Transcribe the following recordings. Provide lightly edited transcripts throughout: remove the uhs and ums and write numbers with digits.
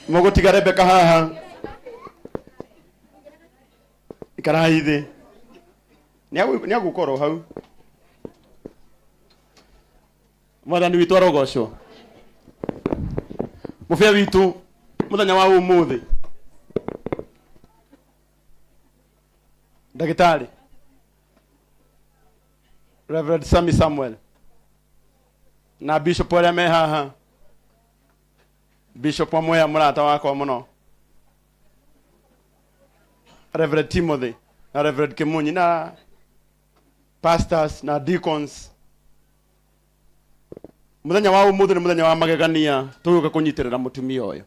Mogutiga Rebeka haha. Ikaraithe. Niagukoro hau. Mwathani witu arogocwo. Mufia witu muthenya wa umuthi. Ndagitari Reverend Sammy Samuel na Bishop wale me haha. Bishop Moya murata wako muno. Reverend Timothy na Reverend Kimunyi na pastors na deacons. Muthenya wa umuthi ni muthenya wa magegania tuyuka kunyitirira mutumia uyu.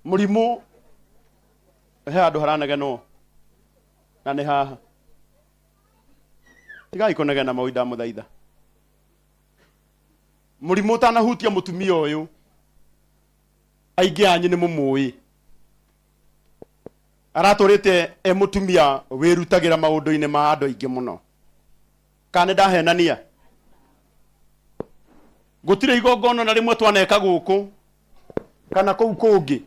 Murimu he andu haranegeno na ni haha. Tigai kunegena mawida muthaitha. Murimu tanahutia mutumia uyu. Aingi anyi ni mumui. Aratorete mutumia wirutagira maundu-ini ma andu aingi muno. Kane ndahenania. Gutire igongona na rimwe twaneka guku kana kuu kungi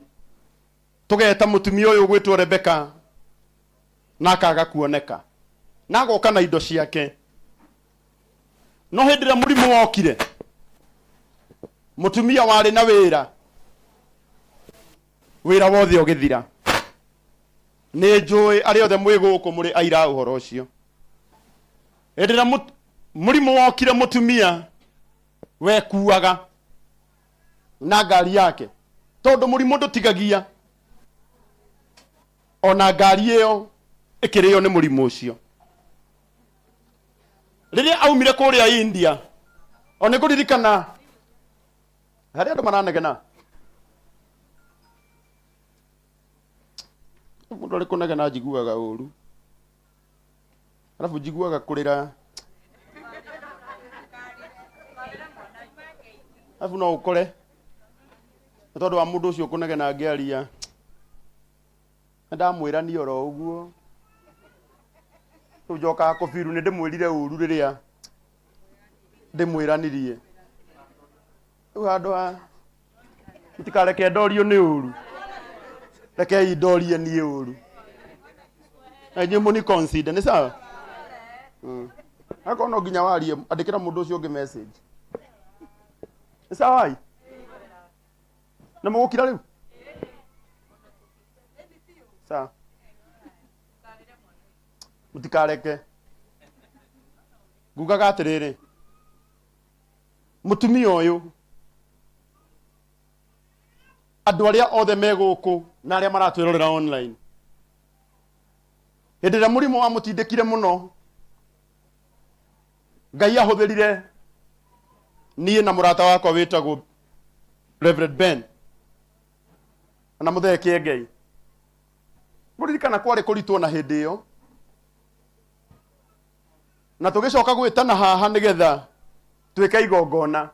tugeta mutumia uyu gwitwo Rebeka na akaga kuoneka na goka na indo ciake. No hindira murimu wokire mutumia wari na wira wothe ugithira. Ni njui ari othe mwi guku muri aira uhoro ucio. Hindira murimu wokire mutumia we kuaga na ngari yake tondu murimu ndutigagia ona ngari iyo ikirio ni murimu ucio. Riria aumire kuria India ona kuririkana hari andu maranegena mundu ari kunegena njiguaga uru arafu njiguaga kurira afu no ukore tondu wa mundu ucio kunegena ngiaria ndamwira ni oro uguo tujoka kofiru ni ndimwirire uru riria ndimwiranirie andu mutikareke ndorio ni uru reke ndorie ni uru enye muni consider ni sawa ako no ginya warie andikira mundu ucio ungi message ni sawa ai na mugukira riu sawa mutikareke ngugaga atiriri mutumia uyu andu aria othe meguku na aria maratwirorera online hindira murimu wa mutindikire muno Ngai ahuthirire nie na murata wakwa witagwo Reverend Ben na mutheke Ngai muririkana kwari kuritwo na hindi iyo na tugicoka gwitana haha nigetha twike igongona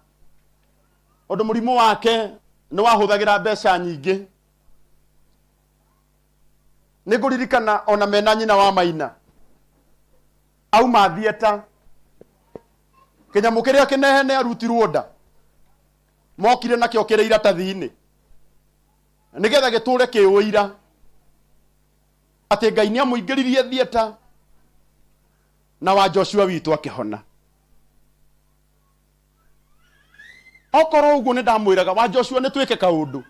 undu murimu wake ni wahuthagira mbeca nyingi. Niguririkana ona mena nyina wa Maina auma thieta kinyamu kiria kinehene arutirwo nda mokire nakio kire iratathi-ini nigetha giture kiuira ati Ngai ni amuingiririe thieta na wa Joshua witu akihona. Okoro ugu ni ndamwiraga wa Joshua ni twike kaundu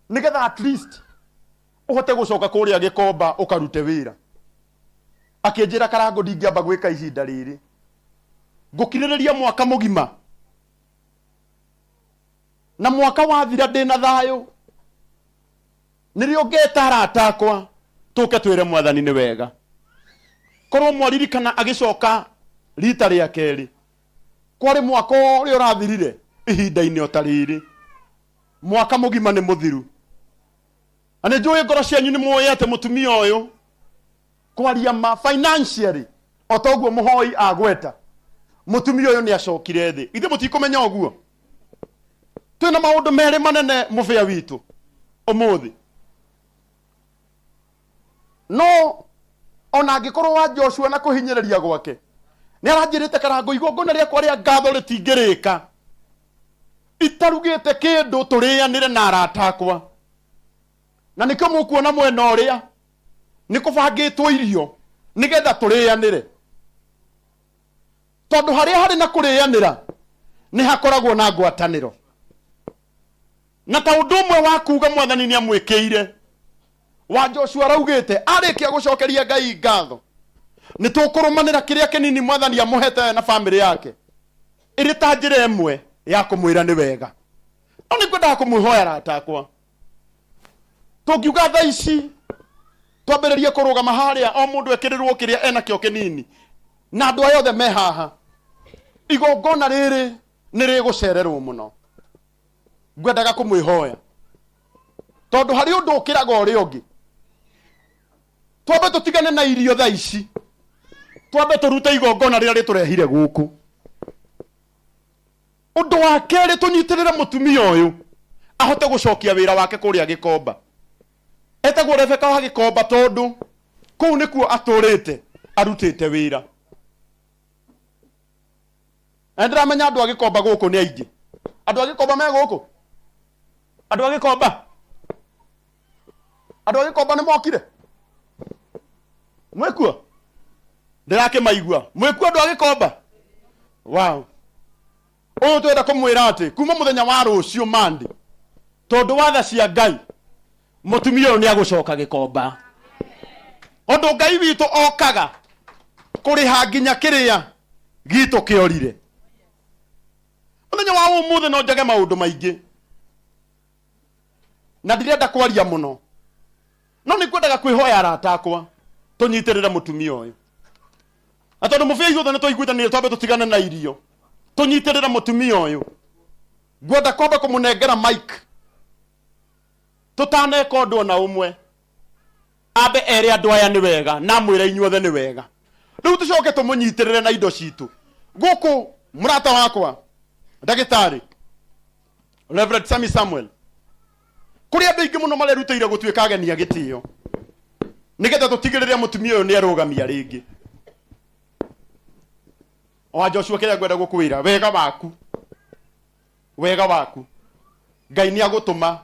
nigetha at least uhote gucoka kuria gikomba ukarute wira. Akinjira karango ndingiamba gwika ihinda riri ngukiririria mwaka mugima na mwaka wathira ndina thayo nirio ngeta arata akwa tuke twire Mwathani ni wega. Korwo mwaririkana agicoka rita ria keri kwari mwaka uria urathirire ihinda-ini otariri mwaka mugima ni muthiru. Ane njui ngoro cianyu ni muoyete mutumia uyu kwaria ma financially otoguo muhoi agweta mutumia uyu ni acokire thi. Ithe mutikumenya uguo twina maundu meri manene mufia witu umuthi no ona angikorwo wa Joshua na kuhinyiriria gwake ni aranjirite karango igongona ria kwa ria ngatho ritingirika itarugite kindu turianire na arata akwa na nikio mukuona mwena uria nikubangitwo irio nigetha turianire tondu haria hari na kurianira ni hakoragwo na ngwataniro na ta undu umwe wa kuga mwathani ni amwikiire wa Joshua raugite arikia gucokeria Ngai ngatho ni tukurumanira kiria kinini mwathani amuhete na family yake iri ta njira imwe ya kumwira ni wega no ni kwenda kumwihoya arata akwa tungiuga tha ici twambiririe kurugama haria o mundu ekirirwo kiria ena kio kinini na andu aya othe me haha igongona riri ni rigucererwo muno ngwendaga kumwihoya tondu hari undu ukiraga uri ungi twambe tutigane na irio tha ici twambe turute igongona riria riturehire guku undu wa keri tunyitirire mutumia uyu ahote gucokia wira wake kuria Gikomba etagwo Rebeka wa Gikomba tondu kuu nikuo aturite arutite wira endiramenya andu a Gikomba guku ni aingi andu a Gikomba me guku andu a Gikomba ni mokire mwekuo ndirake maigua mwekuo andu a Gikomba wow o twenda kumwira ati kuma muthenya wa rucio mandi tondu watha cia Ngai mutumia ni agucoka Gikomba ondu Ngai witu okaga kuriha nginya kiria gitu kiorire muthenya wa umuthi no njage maundu maingi na ndirenda kwaria muno no ni kwendaga kwihoya arata akwa tunyitirire mutumia uyu na tondu mufei othe ni twaiguithanire twambe tutigane na irio tunyitirire mutumia uyu ngwenda kwamba kumunengera mic tutaneka undu ona umwe ambe ere andu aya ni wega na mwira inyuothe ni wega riu tucoke tumunyitirire na indo citu guku murata wakwa ndagitari Reverend Sami Samuel kuri andu ingi muno marerutire gutuika ageni a gitio nigetha tutigirire mutumia uyu ni arugamia ringi o Joshua kiria ngwenda gukwira wega waku Ngai ni agutuma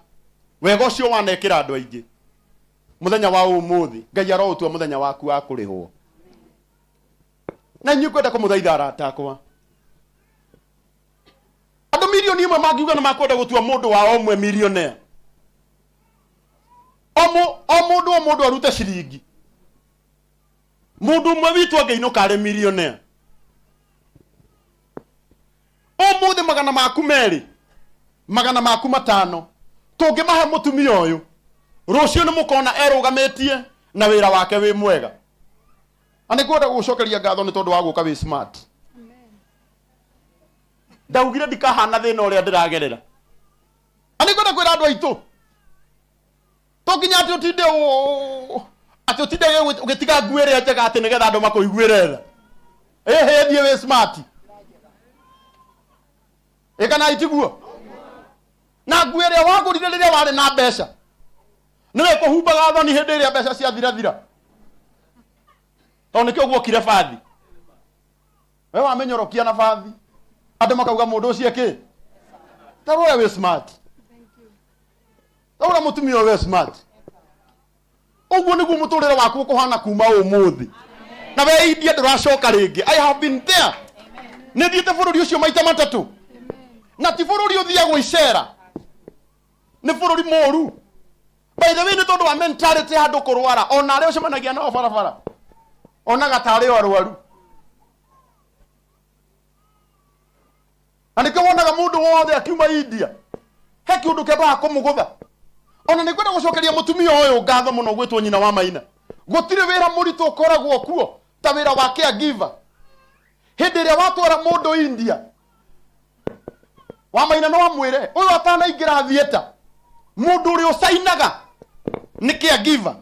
wega ucio wanekira andu aingi muthenya wa umuthi Ngai arotua muthenya waku wa kurihwo na nyu kwenda kumuthaitha arata akwa andu milioni imwe mangiuga na makwenda gutua mundu wa omwe millionaire o mundu arute ciringi mundu umwe witu angeinuka ari millionaire umuthi magana maku meri magana maku matano tungimahe mutumia uyu rucio ni mukona erugamitie na wira wake wi mwega ani kwenda gucokeria ngatho ni tondu wa guka wi smart ndaugire ndikahana thina uria ndiragerera ani kwenda kwira andu aitu tokinya ati utinde ugitiga nguire njega ati nigetha andu makuiguire tha thie wi smart ekana itiguo na nguire wagurire riria wari na mbeca niwe kuhumbaga thoni hindi iria mbeca cia thira tondu nikio guokire bathi we wamenyorokia na bathi andu makauga mundu ucio ki tarore wi smart tarore mutumia wi smart uguo niguo muturire waku kuhana kuma umuthi na we india nduracoka ringi I have been there ni thiete bururi ucio maita matatu na ti bururi uthiagwo icera ni bururi moru by the way ni tondu wa mentality handu kurwara ona ari ucemanagia nao barabara ona gatari arwaru ani wonaga mundu wothe akiuma India he kiundu keba kumugutha ona ni kwenda gucokeria mutumia uyu ngatho muno gwitwo nyina wa Maina gutire wira muritu ukoragwo kuo ta wira wa caregiver hindi iria watwara mundu India wa Maina no amwire uyu atana ingira thieta mundu uri usainaga ni caregiver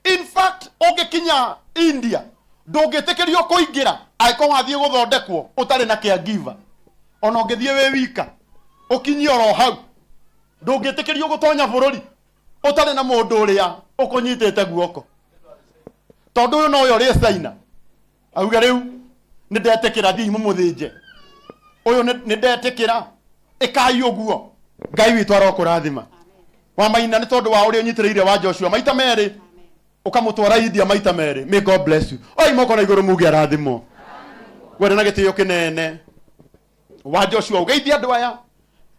in fact ungikinya India ndungitikirio kuingira aiko wathie guthondekwo utari na caregiver ona ungithie we wika ukinyi oro hau ndungitikirio gutonya bururi utari na mundu uria ukunyitite guoko tondu uyu no uyu ri Saina auga riu ni ndetikira thii mumuthinje uyu ni ndetikira ikai uguo Ngai witu arokurathima wa maina ni tondu wa uri unyitireire wa Joshua maita meri ukamutwara India maita meri. May God bless you. Oi moko na iguru muge arathimo wende na gitio kinene wa Joshua ugeithia andu aya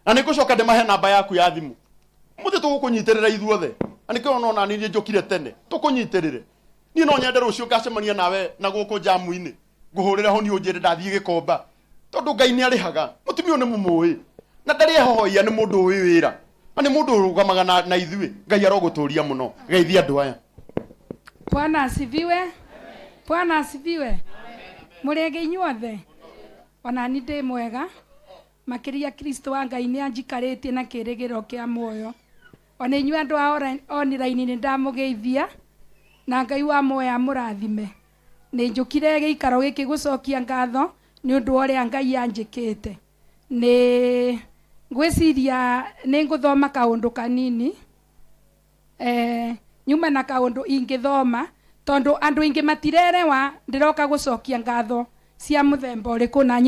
na nigucoka ndimahe namba yaku ya thimu muthi tugukunyitirira ithuothe anikio nona ni njukire tene tukunyitirire ni no nyende rucio ngacemania nawe na guku jamu-ini nguhurire ho ni unjire ndathie Gikomba tondu Ngai ni arihaga mutumio ni mumui na ndari hohoia ni mundu uyu wira ani mundu urugamaga na ithui Ngai aroguturia muno geithia andu aya. Bwana asifiwe. Bwana asifiwe. Murege inyuothe ona ni ndi mwega makiria Kristo wa Ngai ni anjikaritie na kirigiro kia muoyo ona inyu andu a online ni ndamugeithia na Ngai wa muoyo amurathime. Ni njukire giikaro giki gucokia ngatho ni undu uria Ngai anjikite. Ni ngwiciria ni nguthoma kaundu kanini nyuma na kaundu ingithoma tondu andu ingi matirerewa ndiroka gucokia ngatho cia muthemba uriku na